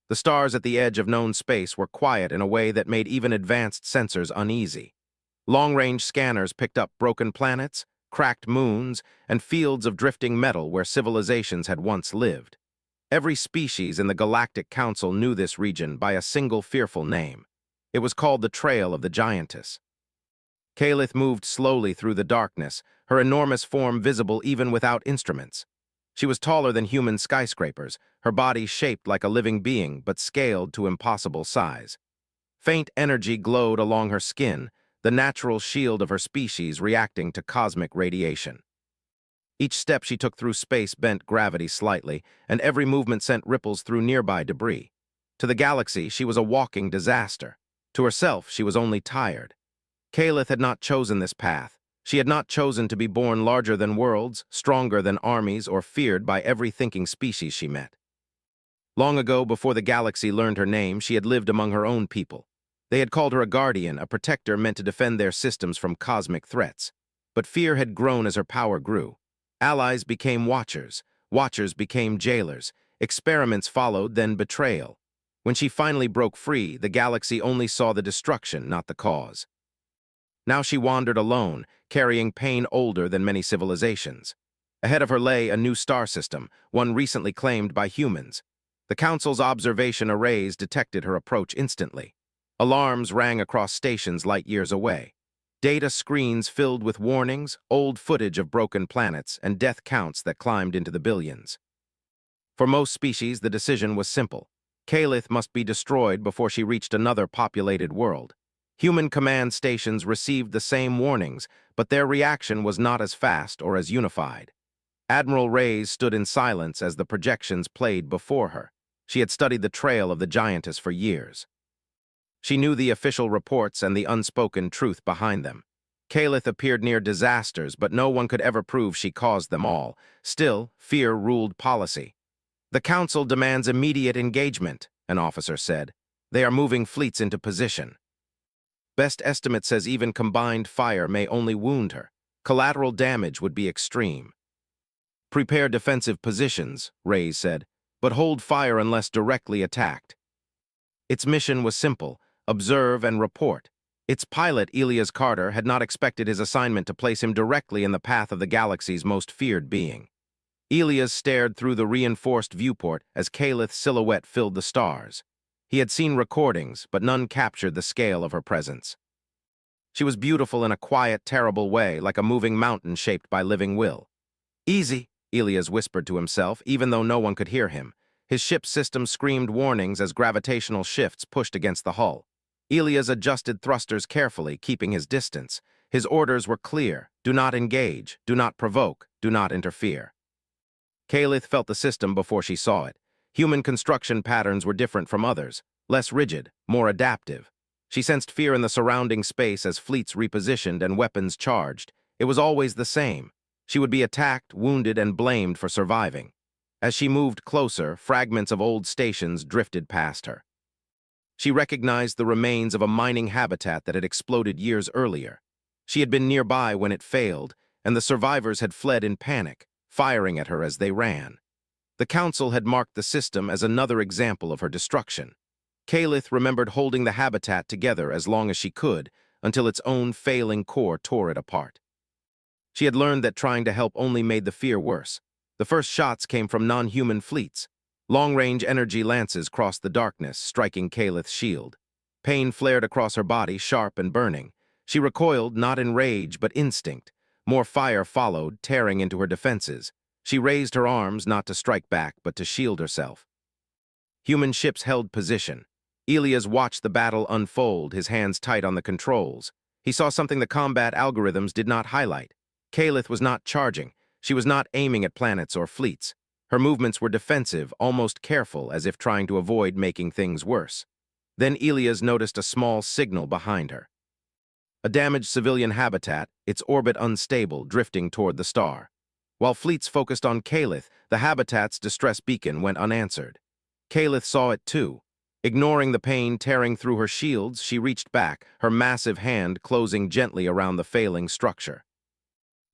The stars at the edge of known space were quiet in a way that made even advanced sensors uneasy. Long-range scanners picked up broken planets, cracked moons, and fields of drifting metal where civilizations had once lived. Every species in the Galactic Council knew this region by a single fearful name. It was called the Trail of the Giantess. Kalith moved slowly through the darkness, her enormous form visible even without instruments. She was taller than human skyscrapers, her body shaped like a living being but scaled to impossible size. Faint energy glowed along her skin, the natural shield of her species reacting to cosmic radiation. Each step she took through space bent gravity slightly, and every movement sent ripples through nearby debris. To the galaxy, she was a walking disaster. To herself, she was only tired. Kalith had not chosen this path. She had not chosen to be born larger than worlds, stronger than armies, or feared by every thinking species she met. Long ago, before the galaxy learned her name, she had lived among her own people. They had called her a guardian, a protector meant to defend their systems from cosmic threats. But fear had grown as her power grew. Allies became watchers, watchers became jailers, experiments followed, then betrayal. When she finally broke free, the galaxy only saw the destruction, not the cause. Now she wandered alone, carrying pain older than many civilizations. Ahead of her lay a new star system, one recently claimed by humans. The Council's observation arrays detected her approach instantly. Alarms rang across stations light years away. Data screens filled with warnings, old footage of broken planets, and death counts that climbed into the billions. For most species, the decision was simple. Kalith must be destroyed before she reached another populated world. Human command stations received the same warnings, but their reaction was not as fast or as unified. Admiral Reyes stood in silence as the projections played before her. She had studied the trail of the Giantess for years. She knew the official reports and the unspoken truth behind them. Kalith appeared near disasters, but no one could ever prove she caused them all. Still, fear ruled policy. "The Council demands immediate engagement," an officer said. "They are moving fleets into position." Best estimate says even combined fire may only wound her. Collateral damage would be extreme. "Prepare defensive positions," Reyes said, "but hold fire unless directly attacked." Its mission was simple: observe and report. Its pilot, Elias Carter, had not expected his assignment to place him directly in the path of the galaxy's most feared being. Elias stared through the reinforced viewport as Kalith's silhouette filled the stars. He had seen recordings, but none captured the scale of her presence. She was beautiful in a quiet, terrible way, like a moving mountain shaped by living will. "Easy," Elias whispered to himself, even though no one could hear him. His ship's system screamed warnings as gravitational shifts pushed against the hull. Elias adjusted thrusters carefully, keeping his distance. His orders were clear: do not engage, do not provoke, do not interfere. Kalith felt the system before she saw it. Human construction patterns were different from others, less rigid, more adaptive. She sensed fear in the surrounding space as fleets repositioned and weapons charged. It was always the same. She would be attacked, wounded, and blamed for surviving. As she moved closer, fragments of old stations drifted past her. She recognized the remains of a mining habitat that had exploded years earlier. She had been nearby when it failed, and the survivors had fled in panic, firing at her as they ran. The Council had marked the system as another example of her destruction. Kalith remembered holding the habitat together as long as she could, until its own failing core tore it apart. She had learned that trying to help only made the fear worse. The first shots came from non-human fleets. Long-range energy lances crossed the darkness, striking Kalith's shield. Pain flared across her body, sharp and burning. She recoiled, not in rage, but instinct. More fire followed, tearing into her defenses. She raised her arms not to strike back, but to shield herself. Human ships held position. Elias watched the battle unfold, his hands tight on the controls. He saw something the combat algorithms did not highlight. Kalith was not charging. She was not aiming at planets or fleets. Her movements were defensive, almost careful, as if trying to avoid making things worse. Then Elias noticed a small signal behind her. A damaged civilian habitat, its orbit unstable, drifting toward the star. While fleets focused on Kalith, the habitat's distress beacon went unanswered. Kalith saw it too. Ignoring the pain tearing through her shields, she reached back, her massive hand closing gently around the failing structure.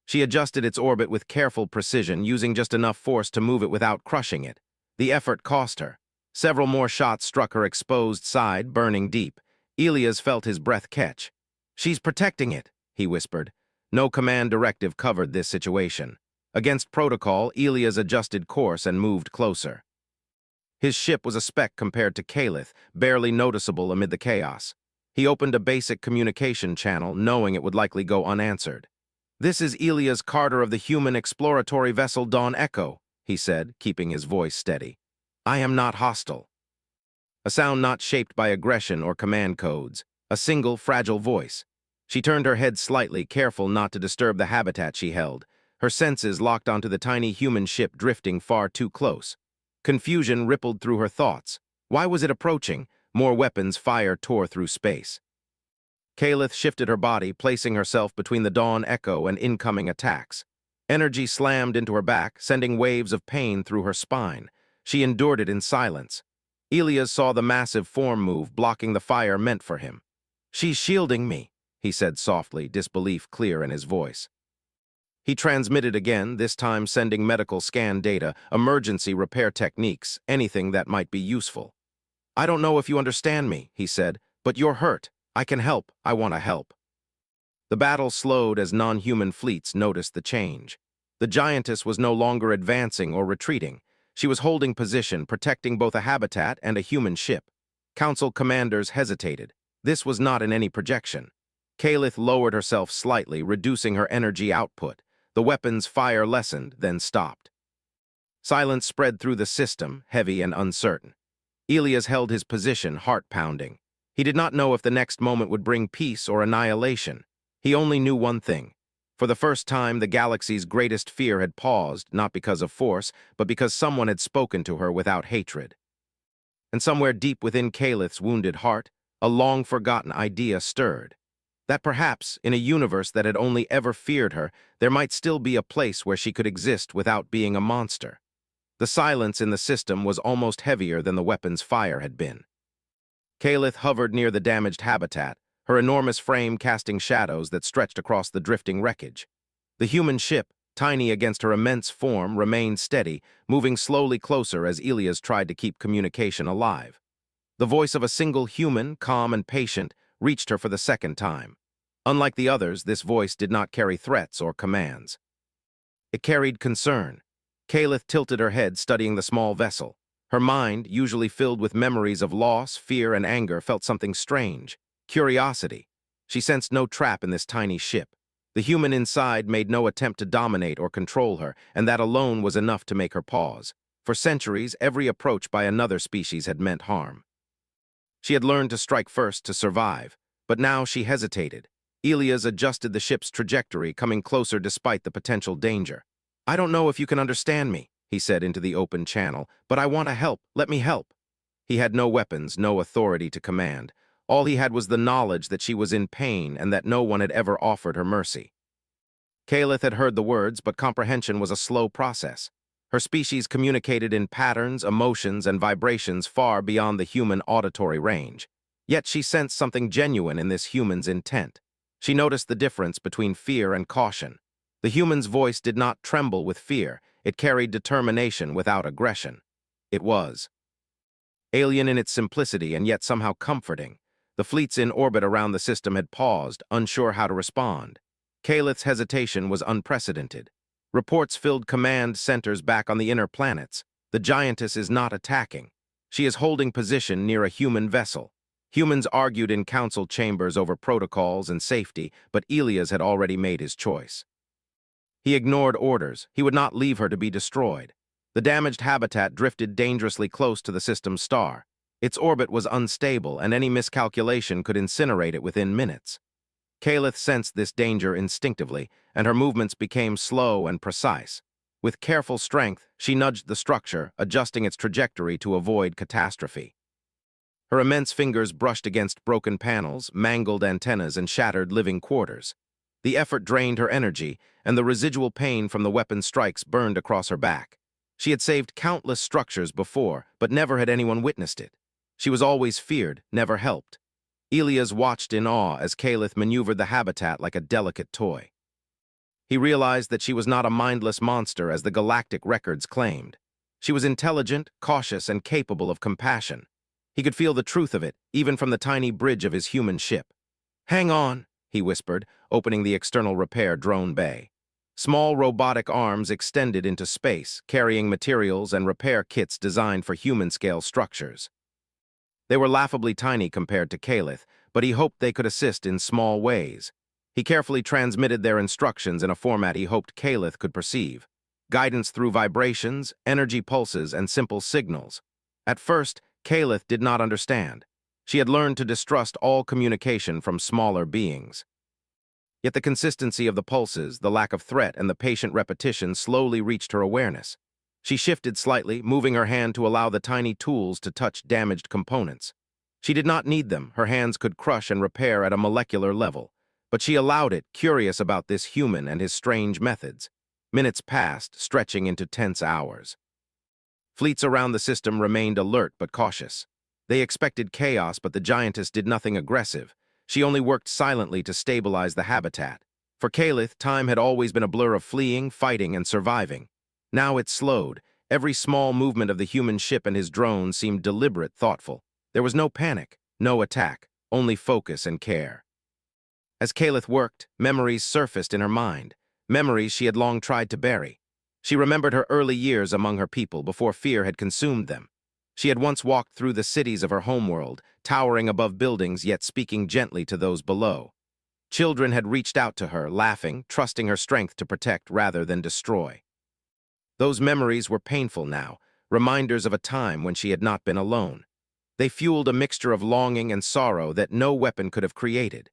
She adjusted its orbit with careful precision, using just enough force to move it without crushing it. The effort cost her. Several more shots struck her exposed side, burning deep. Elias felt his breath catch. "She's protecting it," he whispered. No command directive covered this situation. Against protocol, Elias adjusted course and moved closer. His ship was a speck compared to Calith, barely noticeable amid the chaos. He opened a basic communication channel, knowing it would likely go unanswered. "This is Elias Carter of the human exploratory vessel Dawn Echo," he said, keeping his voice steady. "I am not hostile." A sound not shaped by aggression or command codes. A single, fragile voice. She turned her head slightly, careful not to disturb the habitat she held. Her senses locked onto the tiny human ship drifting far too close. Confusion rippled through her thoughts. Why was it approaching? More weapons' fire tore through space. Calith shifted her body, placing herself between the Dawn Echo and incoming attacks. Energy slammed into her back, sending waves of pain through her spine. She endured it in silence. Elias saw the massive form move, blocking the fire meant for him. "She's shielding me," he said softly, disbelief clear in his voice. He transmitted again, this time sending medical scan data, emergency repair techniques, anything that might be useful. "I don't know if you understand me," he said, "but you're hurt. I can help. I want to help." The battle slowed as non-human fleets noticed the change. The Giantess was no longer advancing or retreating. She was holding position, protecting both a habitat and a human ship. Council commanders hesitated. This was not in any projection. Calith lowered herself slightly, reducing her energy output. The weapon's fire lessened, then stopped. Silence spread through the system, heavy and uncertain. Elias held his position, heart pounding. He did not know if the next moment would bring peace or annihilation. He only knew one thing. For the first time, the galaxy's greatest fear had paused, not because of force, but because someone had spoken to her without hatred. And somewhere deep within Calith's wounded heart, a long-forgotten idea stirred. That perhaps, in a universe that had only ever feared her, there might still be a place where she could exist without being a monster. The silence in the system was almost heavier than the weapon's fire had been. Calith hovered near the damaged habitat, her enormous frame casting shadows that stretched across the drifting wreckage. The human ship, tiny against her immense form, remained steady, moving slowly closer as Elias tried to keep communication alive. The voice of a single human, calm and patient, reached her for the second time. Unlike the others, this voice did not carry threats or commands. It carried concern. Calith tilted her head, studying the small vessel. Her mind, usually filled with memories of loss, fear, and anger, felt something strange. Curiosity. She sensed no trap in this tiny ship. The human inside made no attempt to dominate or control her, and that alone was enough to make her pause. For centuries, every approach by another species had meant harm. She had learned to strike first to survive, but now she hesitated. Elias adjusted the ship's trajectory, coming closer despite the potential danger. "I don't know if you can understand me," he said into the open channel, "but I want to help. Let me help." He had no weapons, no authority to command. All he had was the knowledge that she was in pain and that no one had ever offered her mercy. Calith had heard the words, but comprehension was a slow process. Her species communicated in patterns, emotions, and vibrations far beyond the human auditory range. Yet she sensed something genuine in this human's intent. She noticed the difference between fear and caution. The human's voice did not tremble with fear. It carried determination without aggression. It was alien in its simplicity and yet somehow comforting. The fleets in orbit around the system had paused, unsure how to respond. Calith's hesitation was unprecedented. Reports filled command centers back on the inner planets. The Giantess is not attacking. She is holding position near a human vessel. Humans argued in council chambers over protocols and safety, but Elias had already made his choice. He ignored orders. He would not leave her to be destroyed. The damaged habitat drifted dangerously close to the system's star. Its orbit was unstable, and any miscalculation could incinerate it within minutes. Calith sensed this danger instinctively, and her movements became slow and precise. With careful strength, she nudged the structure, adjusting its trajectory to avoid catastrophe. Her immense fingers brushed against broken panels, mangled antennas, and shattered living quarters. The effort drained her energy, and the residual pain from the weapon's strikes burned across her back. She had saved countless structures before, but never had anyone witnessed it. She was always feared, never helped. Elias watched in awe as Calith maneuvered the habitat like a delicate toy. He realized that she was not a mindless monster as the galactic records claimed. She was intelligent, cautious, and capable of compassion. He could feel the truth of it, even from the tiny bridge of his human ship. "Hang on," he whispered, opening the external repair drone bay. Small robotic arms extended into space, carrying materials and repair kits designed for human-scale structures. They were laughably tiny compared to Calith, but he hoped they could assist in small ways. He carefully transmitted their instructions in a format he hoped Calith could perceive. Guidance through vibrations, energy pulses, and simple signals. At first, Calith did not understand. She had learned to distrust all communication from smaller beings. Yet the consistency of the pulses, the lack of threat, and the patient repetition slowly reached her awareness. She shifted slightly, moving her hand to allow the tiny tools to touch damaged components. She did not need them, her hands could crush and repair at a molecular level. But she allowed it, curious about this human and his strange methods. Minutes passed, stretching into tense hours. Fleets around the system remained alert but cautious. They expected chaos, but the Giantess did nothing aggressive. She only worked silently to stabilize the habitat. For Calith, time had always been a blur of fleeing, fighting, and surviving. Now it slowed. Every small movement of the human ship and his drone seemed deliberate, thoughtful. There was no panic, no attack, only focus and care. As Calith worked, memories surfaced in her mind, memories she had long tried to bury. She remembered her early years among her people before fear had consumed them. She had once walked through the cities of her homeworld, towering above buildings yet speaking gently to those below. Children had reached out to her, laughing, trusting her strength to protect rather than destroy. Those memories were painful now, reminders of a time when she had not been alone. They fueled a mixture of longing and sorrow that no weapon could have created.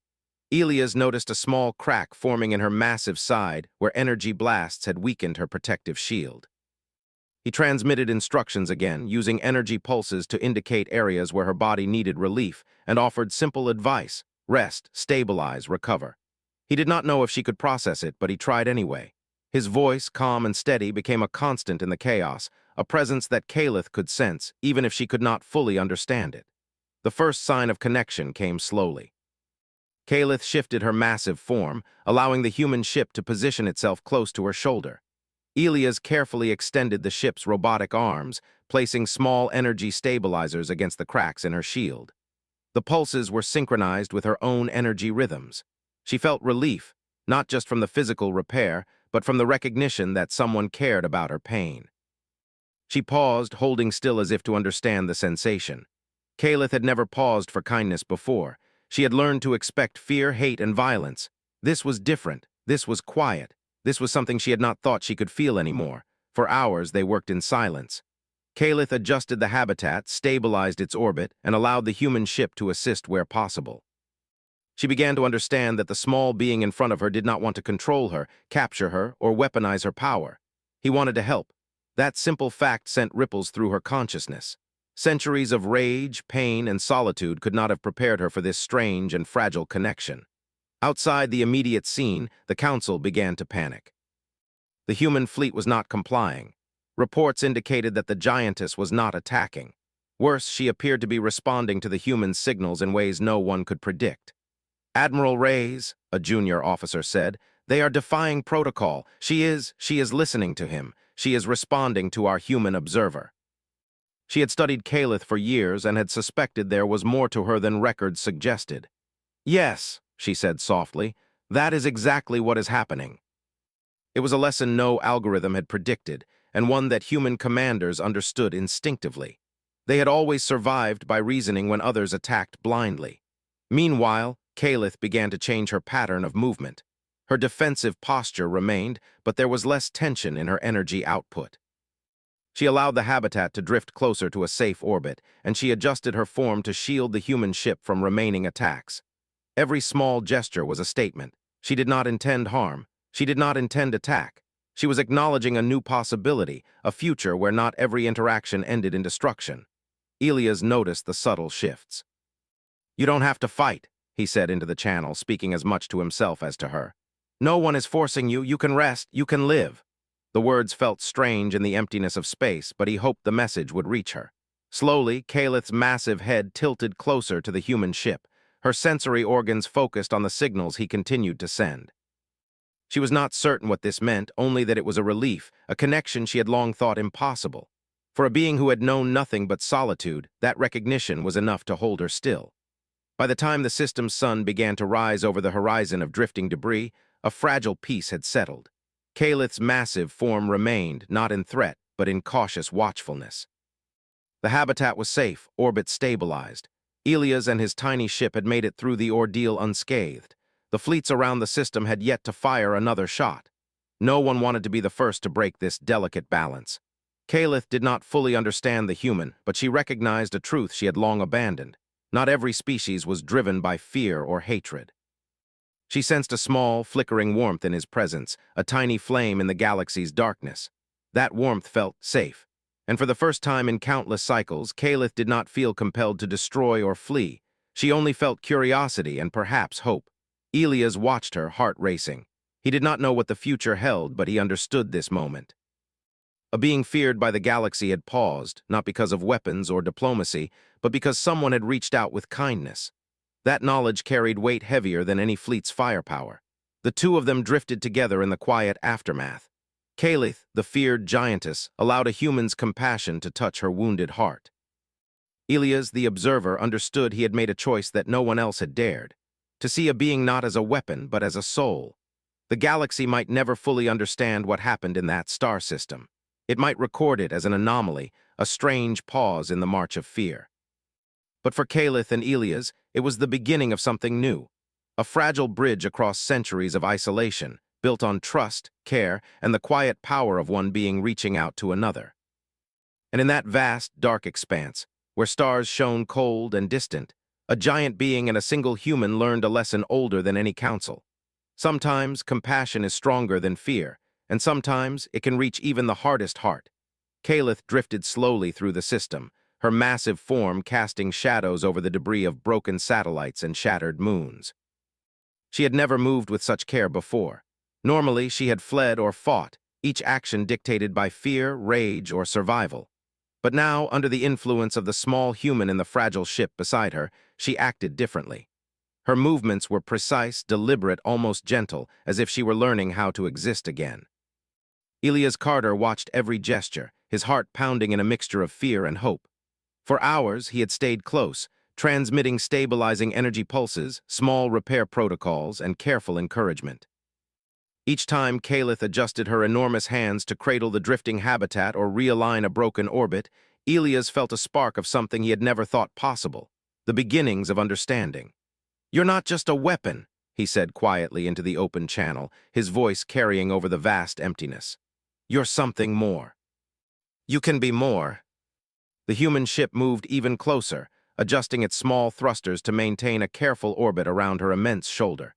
Elias noticed a small crack forming in her massive side where energy blasts had weakened her protective shield. He transmitted instructions again, using energy pulses to indicate areas where her body needed relief, and offered simple advice: rest, stabilize, recover. He did not know if she could process it, but he tried anyway. His voice, calm and steady, became a constant in the chaos, a presence that Calith could sense, even if she could not fully understand it. The first sign of connection came slowly. Calith shifted her massive form, allowing the human ship to position itself close to her shoulder. Elias carefully extended the ship's robotic arms, placing small energy stabilizers against the cracks in her shield. The pulses were synchronized with her own energy rhythms. She felt relief, not just from the physical repair, but from the recognition that someone cared about her pain. She paused, holding still as if to understand the sensation. Calith had never paused for kindness before. She had learned to expect fear, hate, and violence. This was different. This was quiet. This was something she had not thought she could feel anymore. For hours, they worked in silence. Calith adjusted the habitat, stabilized its orbit, and allowed the human ship to assist where possible. She began to understand that the small being in front of her did not want to control her, capture her, or weaponize her power. He wanted to help. That simple fact sent ripples through her consciousness. Centuries of rage, pain, and solitude could not have prepared her for this strange and fragile connection. Outside the immediate scene, the council began to panic. The human fleet was not complying. Reports indicated that the Giantess was not attacking. Worse, she appeared to be responding to the human signals in ways no one could predict. "Admiral Reyes," a junior officer said, "they are defying protocol. She is listening to him. She is responding to our human observer." She had studied Calith for years and had suspected there was more to her than records suggested. "Yes," she said softly, "that is exactly what is happening." It was a lesson no algorithm had predicted, and one that human commanders understood instinctively. They had always survived by reasoning when others attacked blindly. Meanwhile, Calith began to change her pattern of movement. Her defensive posture remained, but there was less tension in her energy output. She allowed the habitat to drift closer to a safe orbit, and she adjusted her form to shield the human ship from remaining attacks. Every small gesture was a statement. She did not intend harm. She did not intend attack. She was acknowledging a new possibility, a future where not every interaction ended in destruction. Elias noticed the subtle shifts. "You don't have to fight," he said into the channel, speaking as much to himself as to her. "No one is forcing you. You can rest. You can live." The words felt strange in the emptiness of space, but he hoped the message would reach her. Slowly, Calith's massive head tilted closer to the human ship. Her sensory organs focused on the signals he continued to send. She was not certain what this meant, only that it was a relief, a connection she had long thought impossible. For a being who had known nothing but solitude, that recognition was enough to hold her still. By the time the system's sun began to rise over the horizon of drifting debris, a fragile peace had settled. Calith's massive form remained, not in threat, but in cautious watchfulness. The habitat was safe, orbit stabilized. Elias and his tiny ship had made it through the ordeal unscathed. The fleets around the system had yet to fire another shot. No one wanted to be the first to break this delicate balance. Calith did not fully understand the human, but she recognized a truth she had long abandoned. Not every species was driven by fear or hatred. She sensed a small, flickering warmth in his presence, a tiny flame in the galaxy's darkness. That warmth felt safe. And for the first time in countless cycles, Calith did not feel compelled to destroy or flee. She only felt curiosity and perhaps hope. Elias watched her, heart racing. He did not know what the future held, but he understood this moment. A being feared by the galaxy had paused, not because of weapons or diplomacy, but because someone had reached out with kindness. That knowledge carried weight heavier than any fleet's firepower. The two of them drifted together in the quiet aftermath. Calith, the feared giantess, allowed a human's compassion to touch her wounded heart. Elias, the observer, understood he had made a choice that no one else had dared. To see a being not as a weapon, but as a soul. The galaxy might never fully understand what happened in that star system. It might record it as an anomaly, a strange pause in the march of fear. But for Calith and Elias, it was the beginning of something new. A fragile bridge across centuries of isolation, built on trust, care, and the quiet power of one being reaching out to another. And in that vast, dark expanse, where stars shone cold and distant, a giant being and a single human learned a lesson older than any council. Sometimes compassion is stronger than fear, and sometimes it can reach even the hardest heart. Calith drifted slowly through the system, her massive form casting shadows over the debris of broken satellites and shattered moons. She had never moved with such care before. Normally, she had fled or fought, each action dictated by fear, rage, or survival. But now, under the influence of the small human in the fragile ship beside her, she acted differently. Her movements were precise, deliberate, almost gentle, as if she were learning how to exist again. Elias Carter watched every gesture, his heart pounding in a mixture of fear and hope. For hours, he had stayed close, transmitting stabilizing energy pulses, small repair protocols, and careful encouragement. Each time Calith adjusted her enormous hands to cradle the drifting habitat or realign a broken orbit, Elias felt a spark of something he had never thought possible, the beginnings of understanding. "You're not just a weapon," he said quietly into the open channel, his voice carrying over the vast emptiness. "You're something more. You can be more." The human ship moved even closer, adjusting its small thrusters to maintain a careful orbit around her immense shoulder.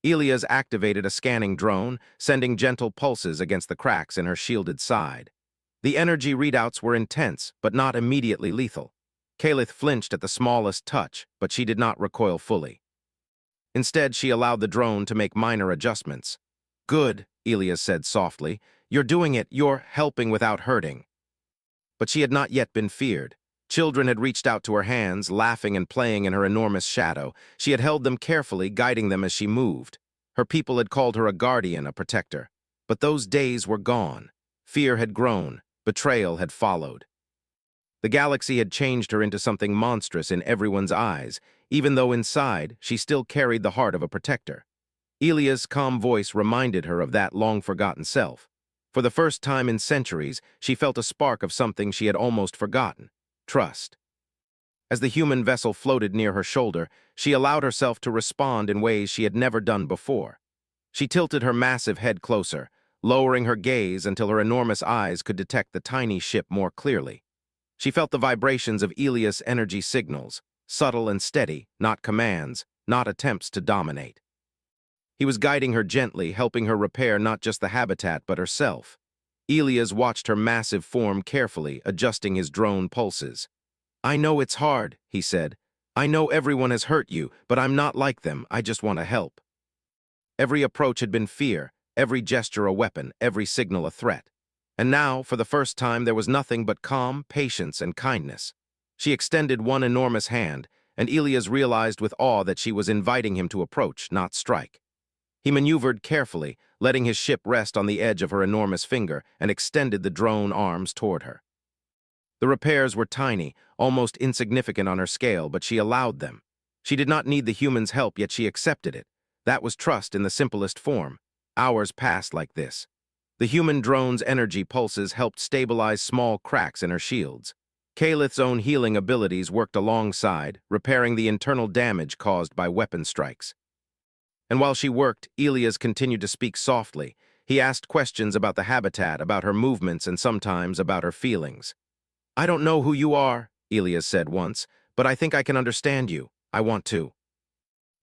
Elias activated a scanning drone, sending gentle pulses against the cracks in her shielded side. The energy readouts were intense, but not immediately lethal. Calith flinched at the smallest touch, but she did not recoil fully. Instead, she allowed the drone to make minor adjustments. "Good," Elias said softly. "You're doing it. You're helping without hurting." But she had not yet been feared. Children had reached out to her hands, laughing and playing in her enormous shadow. She had held them carefully, guiding them as she moved. Her people had called her a guardian, a protector. But those days were gone. Fear had grown. Betrayal had followed. The galaxy had changed her into something monstrous in everyone's eyes, even though inside she still carried the heart of a protector. Elia's calm voice reminded her of that long-forgotten self. For the first time in centuries, she felt a spark of something she had almost forgotten: trust. As the human vessel floated near her shoulder, she allowed herself to respond in ways she had never done before. She tilted her massive head closer, lowering her gaze until her enormous eyes could detect the tiny ship more clearly. She felt the vibrations of Elias' energy signals, subtle and steady, not commands, not attempts to dominate. He was guiding her gently, helping her repair not just the habitat but herself. Elias watched her massive form carefully, adjusting his drone pulses. "I know it's hard," he said. "I know everyone has hurt you, but I'm not like them. I just want to help." Every approach had been fear, every gesture a weapon, every signal a threat. And now, for the first time, there was nothing but calm, patience, and kindness. She extended one enormous hand, and Elias realized with awe that she was inviting him to approach, not strike. He maneuvered carefully, letting his ship rest on the edge of her enormous finger, and extended the drone arms toward her. The repairs were tiny, almost insignificant on her scale, but she allowed them. She did not need the human's help, yet she accepted it. That was trust in the simplest form. Hours passed like this. The human drone's energy pulses helped stabilize small cracks in her shields. Kalith's own healing abilities worked alongside, repairing the internal damage caused by weapon strikes. And while she worked, Elias continued to speak softly. He asked questions about the habitat, about her movements, and sometimes about her feelings. "I don't know who you are," Elias said once, "but I think I can understand you. I want to."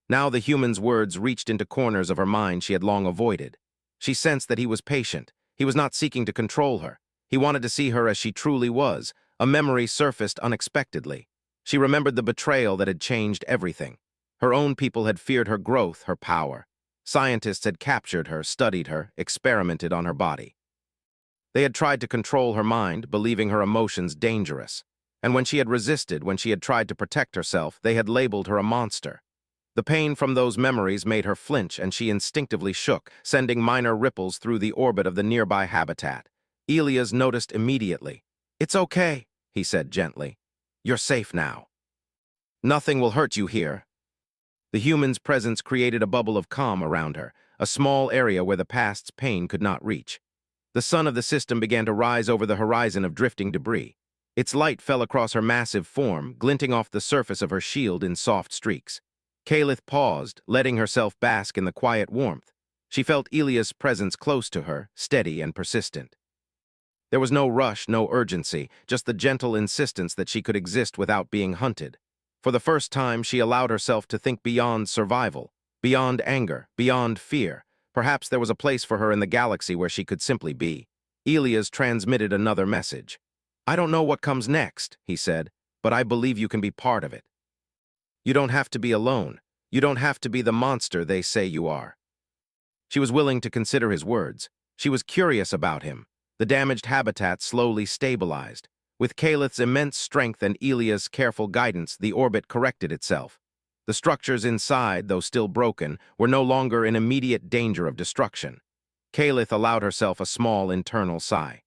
Now the human's words reached into corners of her mind she had long avoided. She sensed that he was patient. He was not seeking to control her. He wanted to see her as she truly was. A memory surfaced unexpectedly. She remembered the betrayal that had changed everything. Her own people had feared her growth, her power. Scientists had captured her, studied her, experimented on her body. They had tried to control her mind, believing her emotions dangerous. And when she had resisted, when she had tried to protect herself, they had labeled her a monster. The pain from those memories made her flinch, and she instinctively shook, sending minor ripples through the orbit of the nearby habitat. Elias noticed immediately. "It's okay," he said gently. "You're safe now. Nothing will hurt you here." The human's presence created a bubble of calm around her, a small area where the past's pain could not reach. The sun of the system began to rise over the horizon of drifting debris. Its light fell across her massive form, glinting off the surface of her shield in soft streaks. Kalith paused, letting herself bask in the quiet warmth. She felt Elias' presence close to her, steady and persistent. There was no rush, no urgency, just the gentle insistence that she could exist without being hunted. For the first time, she allowed herself to think beyond survival, beyond anger, beyond fear. Perhaps there was a place for her in the galaxy where she could simply be. Elias transmitted another message. "I don't know what comes next," he said, "but I believe you can be part of it. You don't have to be alone. You don't have to be the monster they say you are." She was willing to consider his words. She was curious about him. The damaged habitat slowly stabilized. With Kalith's immense strength and Elia's careful guidance, the orbit corrected itself. The structures inside, though still broken, were no longer in immediate danger of destruction. Kalith allowed herself a small internal sigh.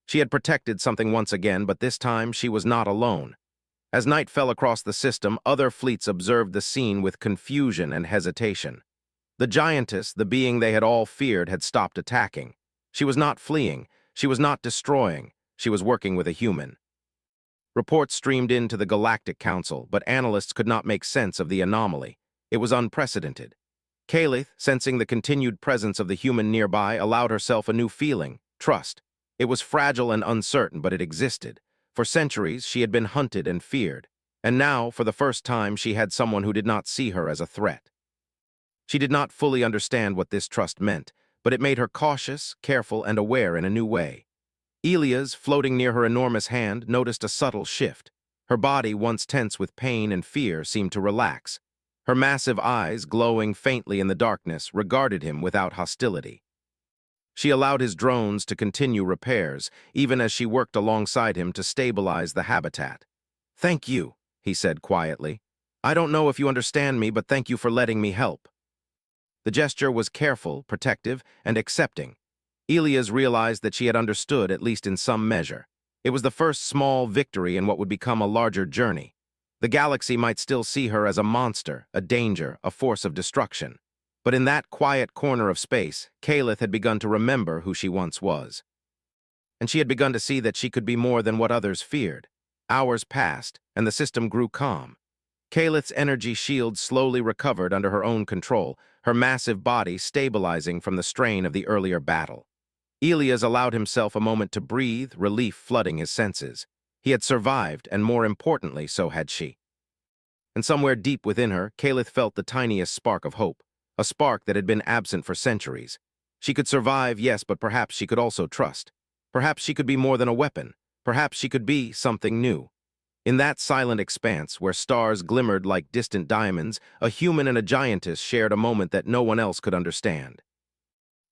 She had protected something once again, but this time she was not alone. As night fell across the system, other fleets observed the scene with confusion and hesitation. The Giantess, the being they had all feared, had stopped attacking. She was not fleeing. She was not destroying. She was working with a human. Reports streamed in to the Galactic Council, but analysts could not make sense of the anomaly. It was unprecedented. Kalith, sensing the continued presence of the human nearby, allowed herself a new feeling, trust. It was fragile and uncertain, but it existed. For centuries, she had been hunted and feared. And now, for the first time, she had someone who did not see her as a threat. She did not fully understand what this trust meant, but it made her cautious, careful, and aware in a new way. Elias, floating near her enormous hand, noticed a subtle shift. Her body, once tense with pain and fear, seemed to relax. Her massive eyes, glowing faintly in the darkness, regarded him without hostility. She allowed his drones to continue repairs, even as she worked alongside him to stabilize the habitat. "Thank you," he said quietly. "I don't know if you understand me, but thank you for letting me help." The gesture was careful, protective, and accepting. Elias realized that she had understood, at least in some measure. It was the first small victory in what would become a larger journey. The galaxy might still see her as a monster, a danger, a force of destruction. But in that quiet corner of space, Kalith had begun to remember who she once was. And she had begun to see that she could be more than what others feared. Hours passed, and the system grew calm. Kalith's energy shield slowly recovered under her own control, her massive body stabilizing from the strain of the earlier battle. Elias allowed himself a moment to breathe, relief flooding his senses. He had survived, and more importantly, so had she. And somewhere deep within her, Kalith felt the tiniest spark of hope, a spark that had been absent for centuries. She could survive, yes, but perhaps she could also trust. Perhaps she could be more than a weapon. Perhaps she could be something new. In that silent expanse, where stars glimmered like distant diamonds, a human and a giantess shared a moment that no one else could understand.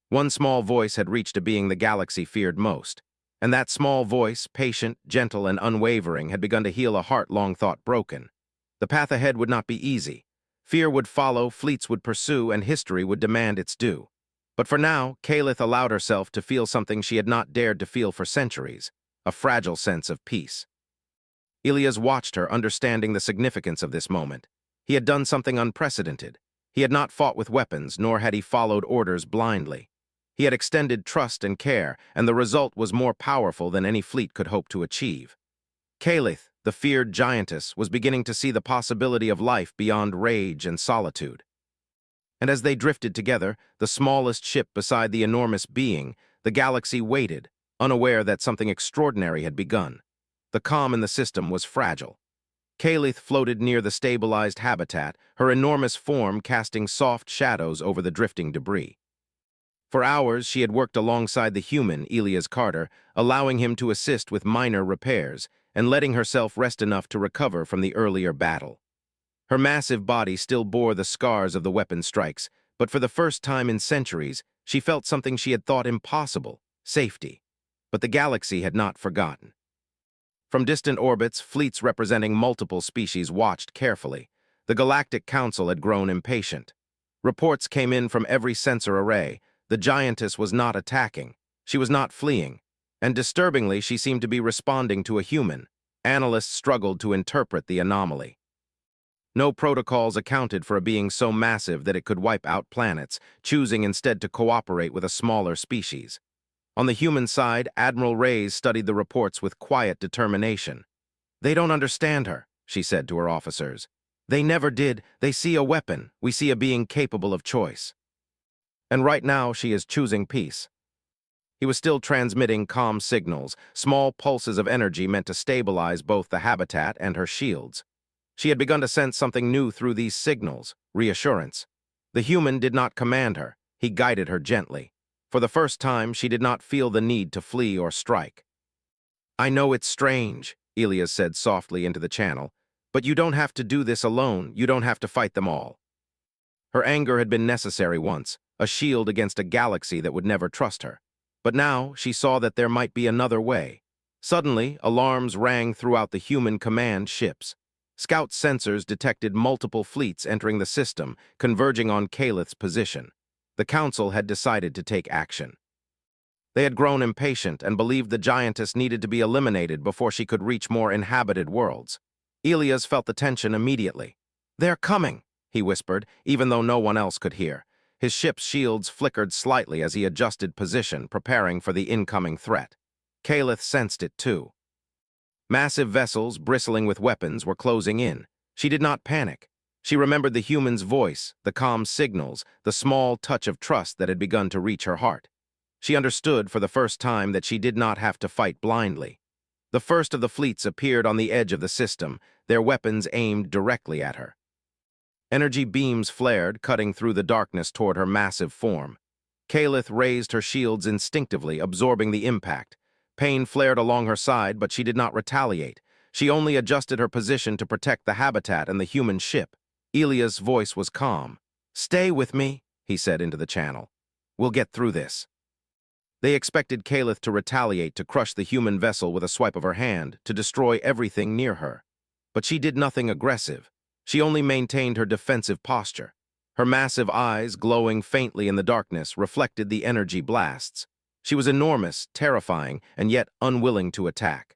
One small voice had reached a being the galaxy feared most. And that small voice, patient, gentle, and unwavering, had begun to heal a heart long thought broken. The path ahead would not be easy. Fear would follow, fleets would pursue, and history would demand its due. But for now, Kalith allowed herself to feel something she had not dared to feel for centuries, a fragile sense of peace. Ilias watched her, understanding the significance of this moment. He had done something unprecedented. He had not fought with weapons, nor had he followed orders blindly. He had extended trust and care, and the result was more powerful than any fleet could hope to achieve. Calith, the feared giantess, was beginning to see the possibility of life beyond rage and solitude. And as they drifted together, the smallest ship beside the enormous being, the galaxy waited, unaware that something extraordinary had begun. The calm in the system was fragile. Calith floated near the stabilized habitat, her enormous form casting soft shadows over the drifting debris. For hours, she had worked alongside the human, Ilias Carter, allowing him to assist with minor repairs and letting herself rest enough to recover from the earlier battle. Her massive body still bore the scars of the weapon strikes, but for the first time in centuries, she felt something she had thought impossible: safety. But the galaxy had not forgotten. From distant orbits, fleets representing multiple species watched carefully. The Galactic Council had grown impatient. Reports came in from every sensor array. The Giantess was not attacking. She was not fleeing. And disturbingly, she seemed to be responding to a human. Analysts struggled to interpret the anomaly. No protocols accounted for a being so massive that it could wipe out planets, choosing instead to cooperate with a smaller species. On the human side, Admiral Reyes studied the reports with quiet determination. "They don't understand her," she said to her officers. "They never did. They see a weapon. We see a being capable of choice. And right now, she is choosing peace." He was still transmitting calm signals, small pulses of energy meant to stabilize both the habitat and her shields. She had begun to sense something new through these signals: reassurance. The human did not command her. He guided her gently. For the first time, she did not feel the need to flee or strike. "I know it's strange," Ilias said softly into the channel, "but you don't have to do this alone. You don't have to fight them all." Her anger had been necessary once, a shield against a galaxy that would never trust her. But now she saw that there might be another way. Suddenly, alarms rang throughout the human command ships. Scout sensors detected multiple fleets entering the system, converging on Calith's position. The Council had decided to take action. They had grown impatient and believed the Giantess needed to be eliminated before she could reach more inhabited worlds. Ilias felt the tension immediately. "They're coming," he whispered, even though no one else could hear. His ship's shields flickered slightly as he adjusted position, preparing for the incoming threat. Calith sensed it too. Massive vessels, bristling with weapons, were closing in. She did not panic. She remembered the human's voice, the calm signals, the small touch of trust that had begun to reach her heart. She understood for the first time that she did not have to fight blindly. The first of the fleets appeared on the edge of the system, their weapons aimed directly at her. Energy beams flared, cutting through the darkness toward her massive form. Calith raised her shields instinctively, absorbing the impact. Pain flared along her side, but she did not retaliate. She only adjusted her position to protect the habitat and the human ship. Ilias' voice was calm. "Stay with me," he said into the channel. "We'll get through this." They expected Calith to retaliate, to crush the human vessel with a swipe of her hand, to destroy everything near her. But she did nothing aggressive. She only maintained her defensive posture. Her massive eyes, glowing faintly in the darkness, reflected the energy blasts. She was enormous, terrifying, and yet unwilling to attack.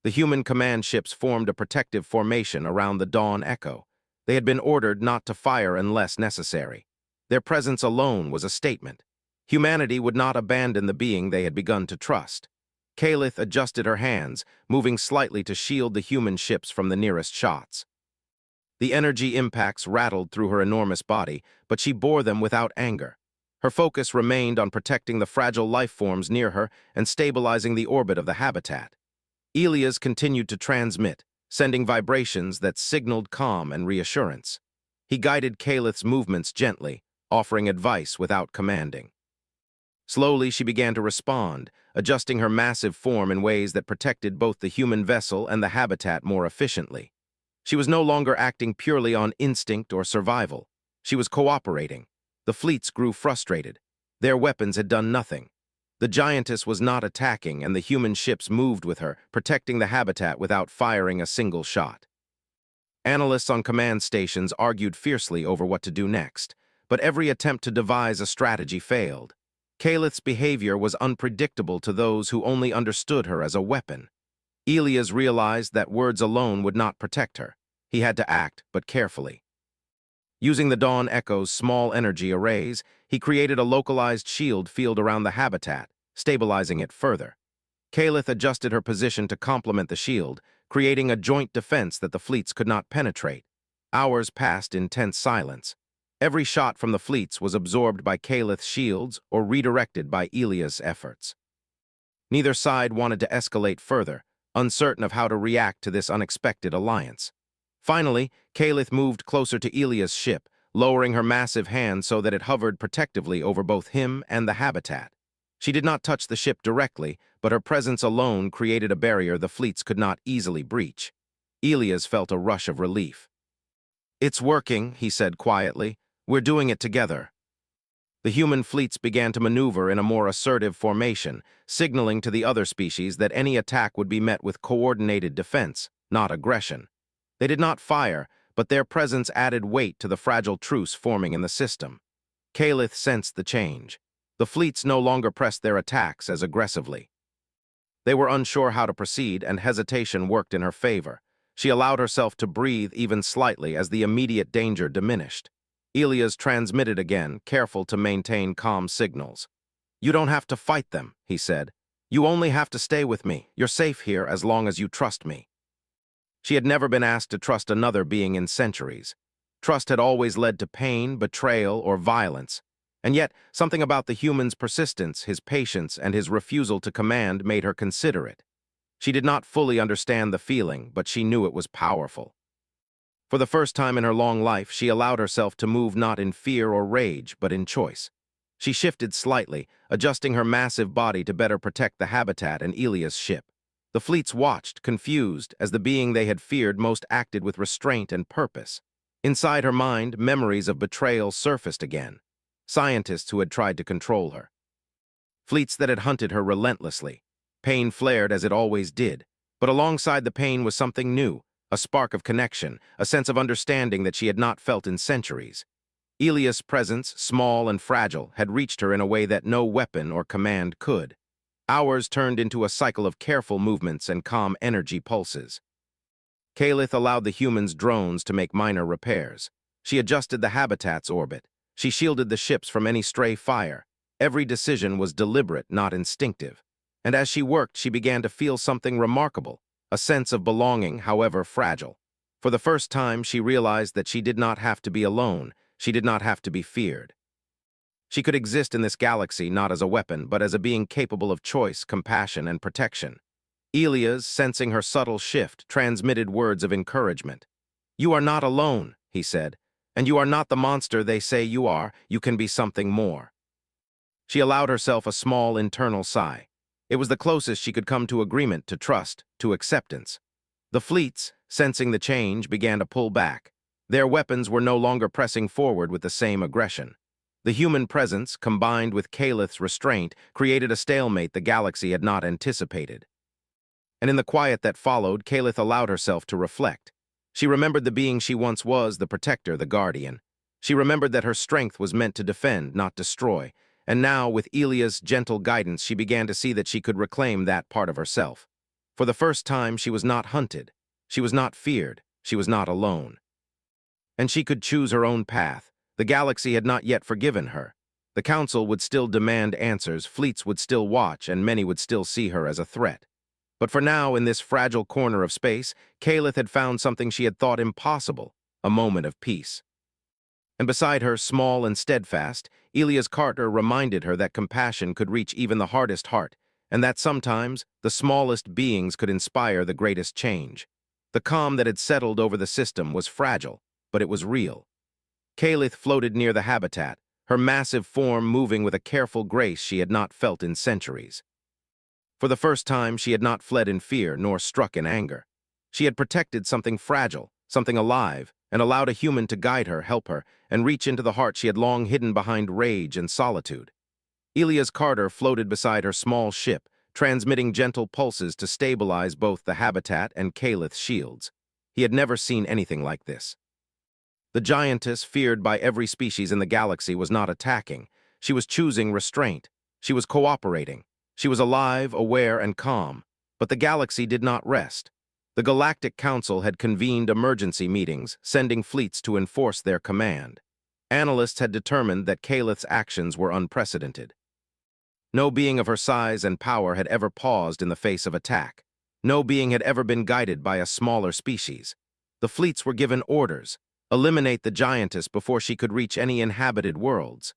The human command ships formed a protective formation around the Dawn Echo. They had been ordered not to fire unless necessary. Their presence alone was a statement. Humanity would not abandon the being they had begun to trust. Calith adjusted her hands, moving slightly to shield the human ships from the nearest shots. The energy impacts rattled through her enormous body, but she bore them without anger. Her focus remained on protecting the fragile life forms near her and stabilizing the orbit of the habitat. Ilias continued to transmit, sending vibrations that signaled calm and reassurance. He guided Calith's movements gently, offering advice without commanding. Slowly, she began to respond, adjusting her massive form in ways that protected both the human vessel and the habitat more efficiently. She was no longer acting purely on instinct or survival. She was cooperating. The fleets grew frustrated. Their weapons had done nothing. The Giantess was not attacking, and the human ships moved with her, protecting the habitat without firing a single shot. Analysts on command stations argued fiercely over what to do next, but every attempt to devise a strategy failed. Kalith's behavior was unpredictable to those who only understood her as a weapon. Elias realized that words alone would not protect her. He had to act, but carefully. Using the Dawn Echo's small energy arrays, he created a localized shield field around the habitat, stabilizing it further. Kalith adjusted her position to complement the shield, creating a joint defense that the fleets could not penetrate. Hours passed in tense silence. Every shot from the fleets was absorbed by Kalith's shields or redirected by Elias' efforts. Neither side wanted to escalate further, uncertain of how to react to this unexpected alliance. Finally, Kalith moved closer to Elias' ship, lowering her massive hand so that it hovered protectively over both him and the habitat. She did not touch the ship directly, but her presence alone created a barrier the fleets could not easily breach. Elias felt a rush of relief. "It's working," he said quietly. "We're doing it together." The human fleets began to maneuver in a more assertive formation, signaling to the other species that any attack would be met with coordinated defense, not aggression. They did not fire, but their presence added weight to the fragile truce forming in the system. Kalith sensed the change. The fleets no longer pressed their attacks as aggressively. They were unsure how to proceed, and hesitation worked in her favor. She allowed herself to breathe even slightly as the immediate danger diminished. Elias transmitted again, careful to maintain calm signals. "You don't have to fight them," he said. "You only have to stay with me. You're safe here as long as you trust me." She had never been asked to trust another being in centuries. Trust had always led to pain, betrayal, or violence. And yet, something about the human's persistence, his patience, and his refusal to command made her consider it. She did not fully understand the feeling, but she knew it was powerful. For the first time in her long life, she allowed herself to move not in fear or rage, but in choice. She shifted slightly, adjusting her massive body to better protect the habitat and Elias' ship. The fleets watched, confused, as the being they had feared most acted with restraint and purpose. Inside her mind, memories of betrayal surfaced again. Scientists who had tried to control her. Fleets that had hunted her relentlessly. Pain flared as it always did, but alongside the pain was something new, a spark of connection, a sense of understanding that she had not felt in centuries. Elias' presence, small and fragile, had reached her in a way that no weapon or command could. Hours turned into a cycle of careful movements and calm energy pulses. Kalith allowed the humans' drones to make minor repairs. She adjusted the habitat's orbit. She shielded the ships from any stray fire. Every decision was deliberate, not instinctive. And as she worked, she began to feel something remarkable, a sense of belonging, however fragile. For the first time, she realized that she did not have to be alone. She did not have to be feared. She could exist in this galaxy not as a weapon, but as a being capable of choice, compassion, and protection. Elias, sensing her subtle shift, transmitted words of encouragement. "You are not alone," he said, "and you are not the monster they say you are. You can be something more." She allowed herself a small internal sigh. It was the closest she could come to agreement, to trust, to acceptance. The fleets, sensing the change, began to pull back. Their weapons were no longer pressing forward with the same aggression. The human presence, combined with Kalith's restraint, created a stalemate the galaxy had not anticipated. And in the quiet that followed, Kalith allowed herself to reflect. She remembered the being she once was, the protector, the guardian. She remembered that her strength was meant to defend, not destroy. And now, with Elia's gentle guidance, she began to see that she could reclaim that part of herself. For the first time, she was not hunted. She was not feared. She was not alone. And she could choose her own path. The galaxy had not yet forgiven her. The Council would still demand answers, fleets would still watch, and many would still see her as a threat. But for now, in this fragile corner of space, Kalith had found something she had thought impossible, a moment of peace. And beside her, small and steadfast, Elias Carter reminded her that compassion could reach even the hardest heart, and that sometimes the smallest beings could inspire the greatest change. The calm that had settled over the system was fragile, but it was real. Kalith floated near the habitat, her massive form moving with a careful grace she had not felt in centuries. For the first time, she had not fled in fear nor struck in anger. She had protected something fragile, something alive, and allowed a human to guide her, help her, and reach into the heart she had long hidden behind rage and solitude. Elias Carter floated beside her small ship, transmitting gentle pulses to stabilize both the habitat and Kalith's shields. He had never seen anything like this. The Giantess, feared by every species in the galaxy, was not attacking. She was choosing restraint. She was cooperating. She was alive, aware, and calm. But the galaxy did not rest. The Galactic Council had convened emergency meetings, sending fleets to enforce their command. Analysts had determined that Calith's actions were unprecedented. No being of her size and power had ever paused in the face of attack. No being had ever been guided by a smaller species. The fleets were given orders: eliminate the Giantess before she could reach any inhabited worlds.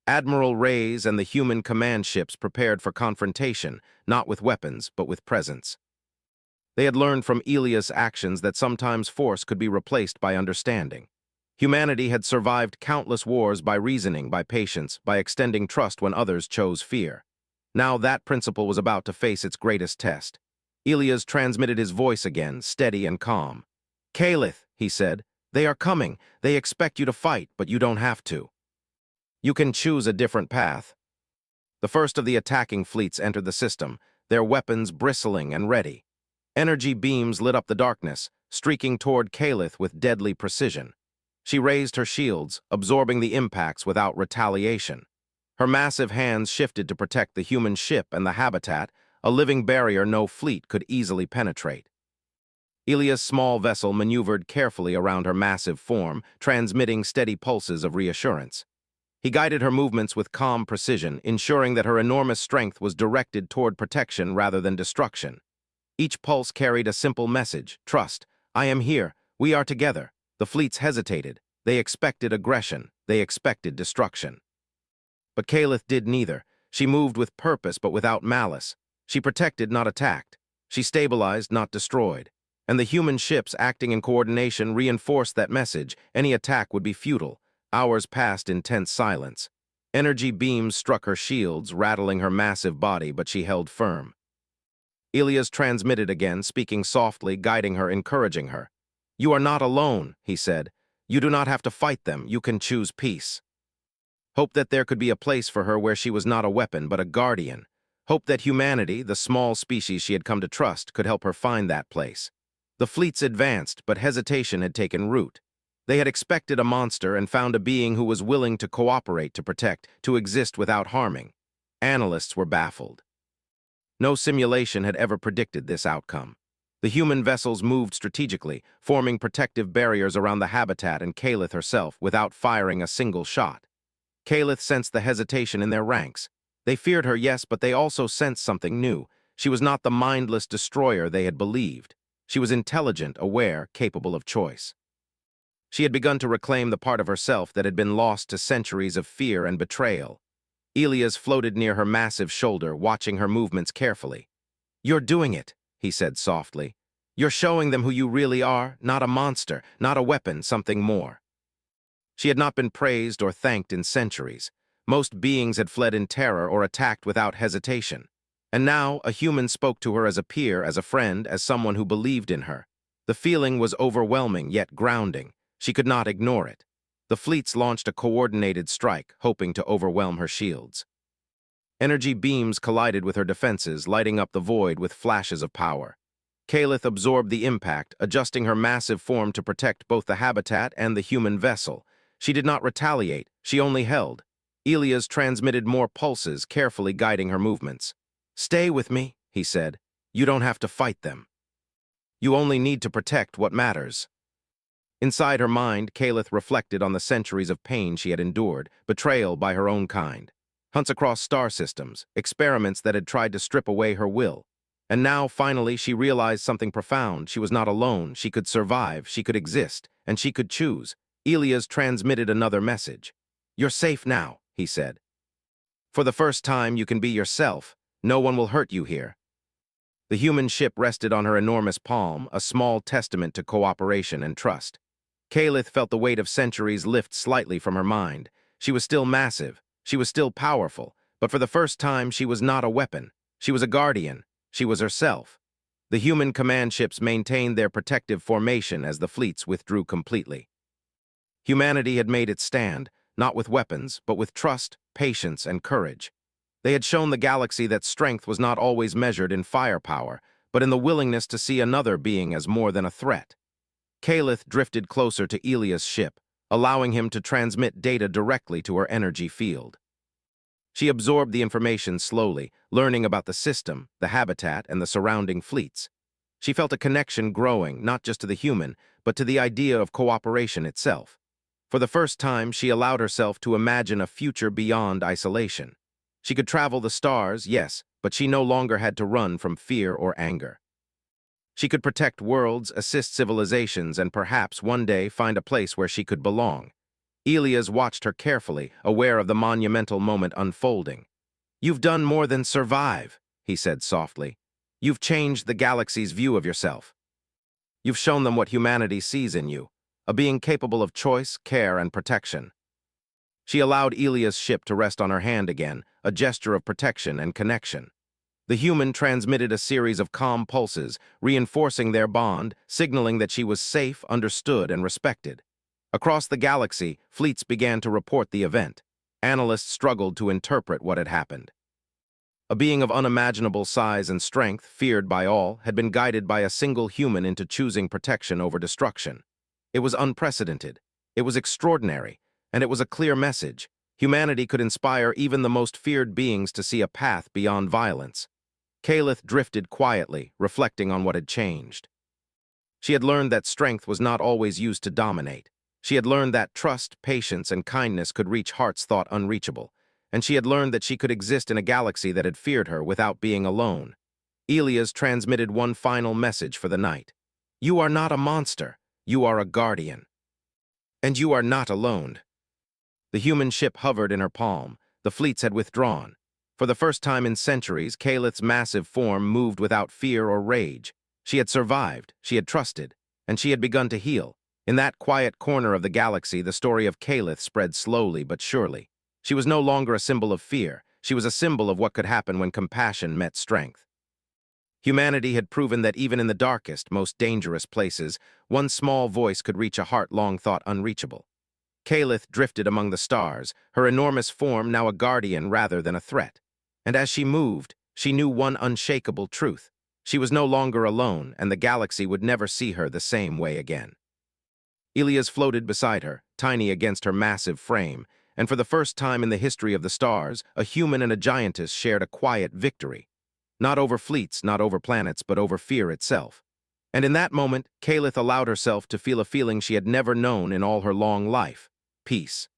Admiral Reyes and the human command ships prepared for confrontation, not with weapons, but with presence. They had learned from Elia's actions that sometimes force could be replaced by understanding. Humanity had survived countless wars by reasoning, by patience, by extending trust when others chose fear. Now that principle was about to face its greatest test. Elias transmitted his voice again, steady and calm. "Calith," he said, "they are coming. They expect you to fight, but you don't have to. You can choose a different path." The first of the attacking fleets entered the system, their weapons bristling and ready. Energy beams lit up the darkness, streaking toward Calith with deadly precision. She raised her shields, absorbing the impacts without retaliation. Her massive hands shifted to protect the human ship and the habitat, a living barrier no fleet could easily penetrate. Elia's small vessel maneuvered carefully around her massive form, transmitting steady pulses of reassurance. He guided her movements with calm precision, ensuring that her enormous strength was directed toward protection rather than destruction. Each pulse carried a simple message: trust. I am here. We are together. The fleets hesitated. They expected aggression. They expected destruction. But Calith did neither. She moved with purpose but without malice. She protected, not attacked. She stabilized, not destroyed. And the human ships acting in coordination reinforced that message: any attack would be futile. Hours passed in tense silence. Energy beams struck her shields, rattling her massive body, but she held firm. Elias transmitted again, speaking softly, guiding her, encouraging her. "You are not alone," he said. "You do not have to fight them. You can choose peace." Hope that there could be a place for her where she was not a weapon, but a guardian. Hope that humanity, the small species she had come to trust, could help her find that place. The fleets advanced, but hesitation had taken root. They had expected a monster and found a being who was willing to cooperate, to protect, to exist without harming. Analysts were baffled. No simulation had ever predicted this outcome. The human vessels moved strategically, forming protective barriers around the habitat and Calith herself without firing a single shot. Calith sensed the hesitation in their ranks. They feared her, yes, but they also sensed something new. She was not the mindless destroyer they had believed. She was intelligent, aware, capable of choice. She had begun to reclaim the part of herself that had been lost to centuries of fear and betrayal. Elias floated near her massive shoulder, watching her movements carefully. "You're doing it," he said softly. "You're showing them who you really are, not a monster, not a weapon, something more." She had not been praised or thanked in centuries. Most beings had fled in terror or attacked without hesitation. And now a human spoke to her as a peer, as a friend, as someone who believed in her. The feeling was overwhelming, yet grounding. She could not ignore it. The fleets launched a coordinated strike, hoping to overwhelm her shields. Energy beams collided with her defenses, lighting up the void with flashes of power. Calith absorbed the impact, adjusting her massive form to protect both the habitat and the human vessel. She did not retaliate, she only held. Elias transmitted more pulses, carefully guiding her movements. "Stay with me," he said. "You don't have to fight them. You only need to protect what matters." Inside her mind, Calith reflected on the centuries of pain she had endured, betrayal by her own kind. Hunts across star systems, experiments that had tried to strip away her will. And now, finally, she realized something profound. She was not alone. She could survive, she could exist, and she could choose. Elias transmitted another message. "You're safe now," he said. "For the first time, you can be yourself. No one will hurt you here." The human ship rested on her enormous palm, a small testament to cooperation and trust. Calith felt the weight of centuries lift slightly from her mind. She was still massive. She was still powerful. But for the first time, she was not a weapon. She was a guardian. She was herself. The human command ships maintained their protective formation as the fleets withdrew completely. Humanity had made its stand, not with weapons, but with trust, patience, and courage. They had shown the galaxy that strength was not always measured in firepower, but in the willingness to see another being as more than a threat. Calith drifted closer to Elias' ship, allowing him to transmit data directly to her energy field. She absorbed the information slowly, learning about the system, the habitat, and the surrounding fleets. She felt a connection growing, not just to the human, but to the idea of cooperation itself. For the first time, she allowed herself to imagine a future beyond isolation. She could travel the stars, yes, but she no longer had to run from fear or anger. She could protect worlds, assist civilizations, and perhaps one day find a place where she could belong. Elias watched her carefully, aware of the monumental moment unfolding. "You've done more than survive," he said softly. "You've changed the galaxy's view of yourself. You've shown them what humanity sees in you, a being capable of choice, care, and protection." She allowed Elia's ship to rest on her hand again, a gesture of protection and connection. The human transmitted a series of calm pulses, reinforcing their bond, signaling that she was safe, understood, and respected. Across the galaxy, fleets began to report the event. Analysts struggled to interpret what had happened. A being of unimaginable size and strength, feared by all, had been guided by a single human into choosing protection over destruction. It was unprecedented. It was extraordinary. And it was a clear message. Humanity could inspire even the most feared beings to see a path beyond violence. Kalith drifted quietly, reflecting on what had changed. She had learned that strength was not always used to dominate. She had learned that trust, patience, and kindness could reach hearts thought unreachable. And she had learned that she could exist in a galaxy that had feared her without being alone. Elias transmitted one final message for the night. "You are not a monster. You are a guardian. And you are not alone." The human ship hovered in her palm. The fleets had withdrawn. For the first time in centuries, Kalith's massive form moved without fear or rage. She had survived, she had trusted, and she had begun to heal. In that quiet corner of the galaxy, the story of Kalith spread slowly but surely. She was no longer a symbol of fear. She was a symbol of what could happen when compassion met strength. Humanity had proven that even in the darkest, most dangerous places, one small voice could reach a heart long thought unreachable. Kalith drifted among the stars, her enormous form now a guardian rather than a threat. And as she moved, she knew one unshakable truth. She was no longer alone, and the galaxy would never see her the same way again. Elias floated beside her, tiny against her massive frame, and for the first time in the history of the stars, a human and a giantess shared a quiet victory. Not over fleets, not over planets, but over fear itself. And in that moment, Kalith allowed herself to feel a feeling she had never known in all her long life: peace.